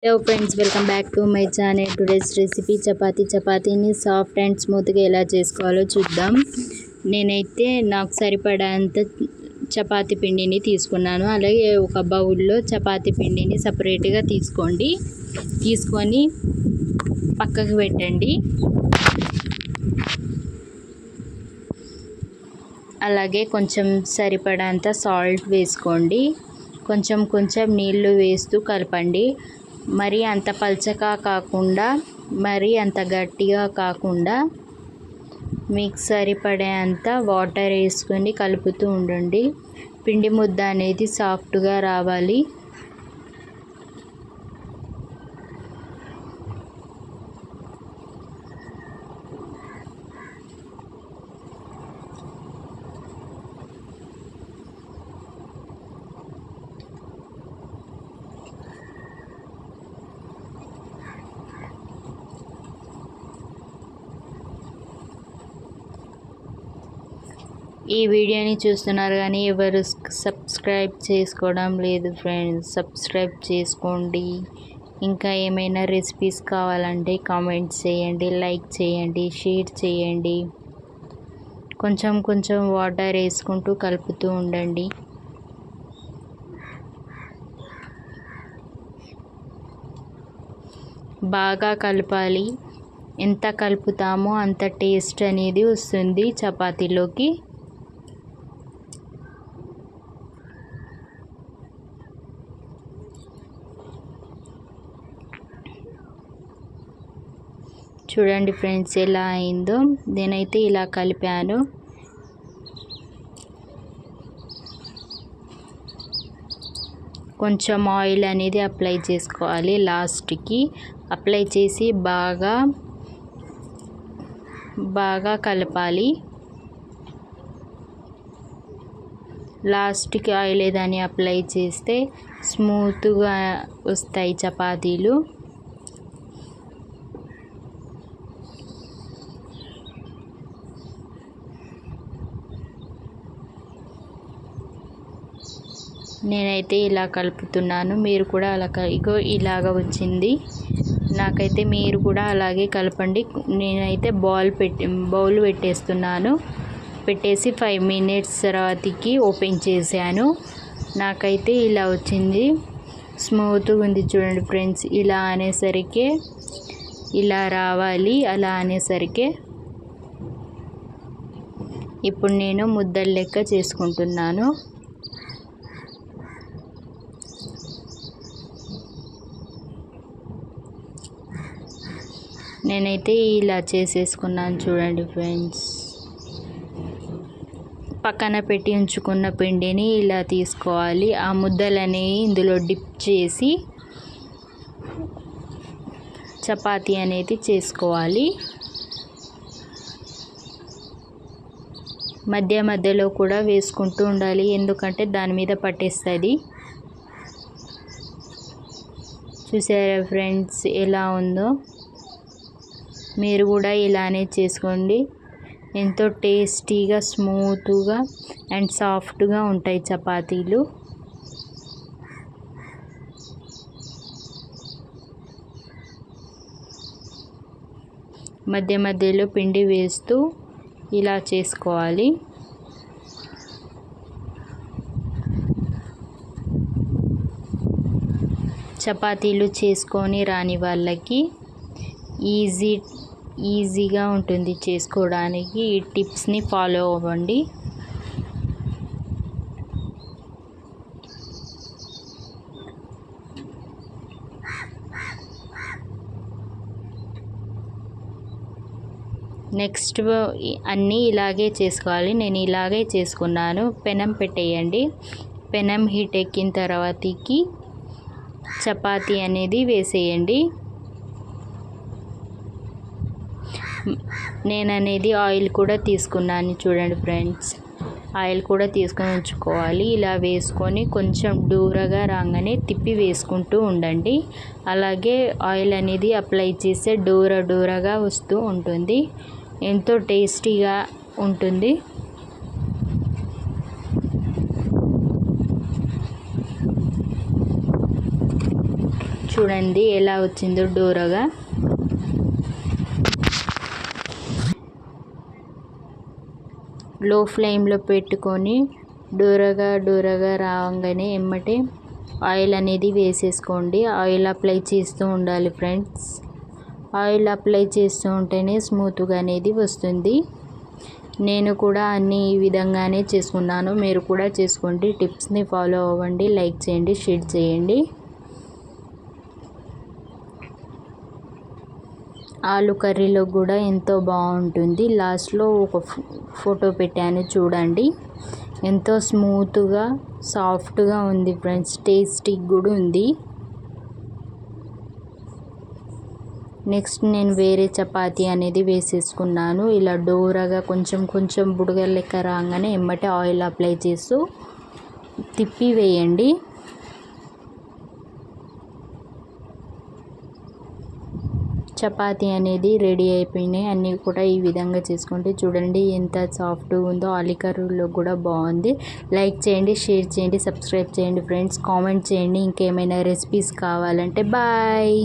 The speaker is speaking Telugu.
Hello friends, welcome back to my channel. Today's recipe చపాతీని సాఫ్ట్ అండ్ స్మూత్గా ఎలా చేసుకోవాలో చూద్దాం. నేనైతే నాకు సరిపడంత చపాతీ పిండిని తీసుకున్నాను. అలాగే ఒక బౌల్లో చపాతీ పిండిని సపరేట్గా తీసుకొని పక్కకు పెట్టండి. అలాగే కొంచెం సరిపడంత సాల్ట్ వేసుకోండి. కొంచెం నీళ్లు వేస్తూ కలపండి. మరీ అంత పల్చగా కాకుండా మరీ అంత గట్టిగా కాకుండా మీకు సరిపడేంత వాటర్ వేసుకొని కలుపుతూ ఉండండి. పిండి ముద్ద అనేది సాఫ్ట్గా రావాలి. ఈ వీడియోని చూస్తున్నారు కానీ ఎవరు సబ్స్క్రైబ్ చేసుకోవడం లేదు ఫ్రెండ్స్. సబ్స్క్రైబ్ చేసుకోండి. ఇంకా ఏమైనా రెసిపీస్ కావాలంటే కామెంట్స్ చేయండి, లైక్ చేయండి, షేర్ చేయండి. కొంచెం వాటర్ వేసుకుంటూ కలుపుతూ ఉండండి. బాగా కలపాలి. ఎంత కలుపుతామో అంత టేస్ట్ అనేది వస్తుంది చపాతీలోకి. చూడండి ఫ్రెండ్స్ ఎలా అయిందో. నేనైతే ఇలా కలిపాను. కొంచెం ఆయిల్ అనేది అప్లై చేసుకోవాలి. లాస్ట్కి అప్లై చేసి బాగా కలపాలి. లాస్ట్కి ఆయిల్ ఏదని అప్లై చేస్తే స్మూత్గా వస్తాయి చపాతీలు. నేనైతే ఇలా కలుపుతున్నాను. మీరు కూడా ఇలాగ వచ్చింది నాకైతే. మీరు కూడా అలాగే కలపండి. నేనైతే బౌల్ పెట్టేస్తున్నాను. పెట్టేసి 5 మినిట్స్ తర్వాతకి ఓపెన్ చేశాను. నాకైతే ఇలా వచ్చింది. స్మూత్గా ఉంది చూడండి ఫ్రెండ్స్. ఇలా అనేసరికి ఇలా రావాలి. అలా అనేసరికి ఇప్పుడు నేను ముద్దల లెక్క చేసుకుంటున్నాను. నేనైతే ఇలా చేసేసుకున్నాను చూడండి ఫ్రెండ్స్. పక్కన పెట్టి ఉంచుకున్న పిండిని ఇలా తీసుకోవాలి. ఆ ముద్దలని ఇందులో డిప్ చేసి చపాతీ అనేది చేసుకోవాలి. మధ్యలో కూడా వేసుకుంటూ ఉండాలి, ఎందుకంటే దాని మీద పట్టేస్తుంది. చూసారా ఫ్రెండ్స్ ఎలా ఉందో? మీరు కూడా ఇలానే చేసుకోండి. ఎంతో టేస్టీగా, స్మూత్గా అండ్ సాఫ్ట్గా ఉంటాయి చపాతీలు. మధ్యలో పిండి వేస్తూ ఇలా చేసుకోవాలి. చపాతీలు చేసుకొని రాని వాళ్ళకి ఈజీగా ఉంటుంది చేసుకోవడానికి. ఈ టిప్స్ని ఫాలో అవ్వండి. నెక్స్ట్ అన్నీ ఇలాగే చేసుకోవాలి. నేను ఇలాగే చేసుకున్నాను. పెనం పెట్టేయండి. పెనం హీట్ ఎక్కిన తర్వాతకి చపాతీ అనేది వేసేయండి. నేననేది ఆయిల్ కూడా తీసుకున్నాను చూడండి ఫ్రెండ్స్. ఆయిల్ కూడా తీసుకొని ఉంచుకోవాలి. ఇలా వేసుకొని కొంచెం దూరగా రాగానే తిప్పి వేసుకుంటూ ఉండండి. అలాగే ఆయిల్ అనేది అప్లై చేస్తే దూరగా వస్తూ ఉంటుంది. ఎంతో టేస్టీగా ఉంటుంది. చూడండి ఎలా వచ్చిందో డోరగా. లో ఫ్లేమ్లో పెట్టుకొని డోరగా రాగానే ఎమ్మటే ఆయిల్ అనేది వేసేసుకోండి. ఆయిల్ అప్లై చేస్తూ ఉండాలి ఫ్రెండ్స్. ఆయిల్ అప్లై చేస్తూ ఉంటేనే స్మూత్గా అనేది వస్తుంది. నేను కూడా అన్నీ ఈ విధంగానే చేసుకున్నాను. మీరు కూడా చేసుకోండి. టిప్స్ని ఫాలో అవ్వండి. లైక్ చేయండి, షేర్ చేయండి. ఆలు కర్రీలో కూడా ఎంతో బాగుంటుంది. లాస్ట్లో ఒక ఫోటో పెట్టాను చూడండి. ఎంతో స్మూత్గా సాఫ్ట్గా ఉంది ఫ్రెండ్స్. టేస్టీ కూడా ఉంది. నెక్స్ట్ నేను వేరే చపాతీ అనేది వేసేసుకున్నాను. ఇలా డోరగా కొంచెం బుడగల లెక్క రాగానే ఎమ్మటే ఆయిల్ అప్లై చేస్తూ తిప్పి వేయండి. చపాతీ అనేది రెడీ అయిపోయినాయి. అన్నీ కూడా ఈ విధంగా చేసుకుంటే చూడండి ఎంత సాఫ్ట్గా ఉందో. ఆలు కర్రీలో కూడా బాగుంది. లైక్ చేయండి, షేర్ చేయండి, సబ్స్క్రైబ్ చేయండి ఫ్రెండ్స్. కామెంట్ చేయండి ఇంకేమైనా రెసిపీస్ కావాలంటే. బాయ్.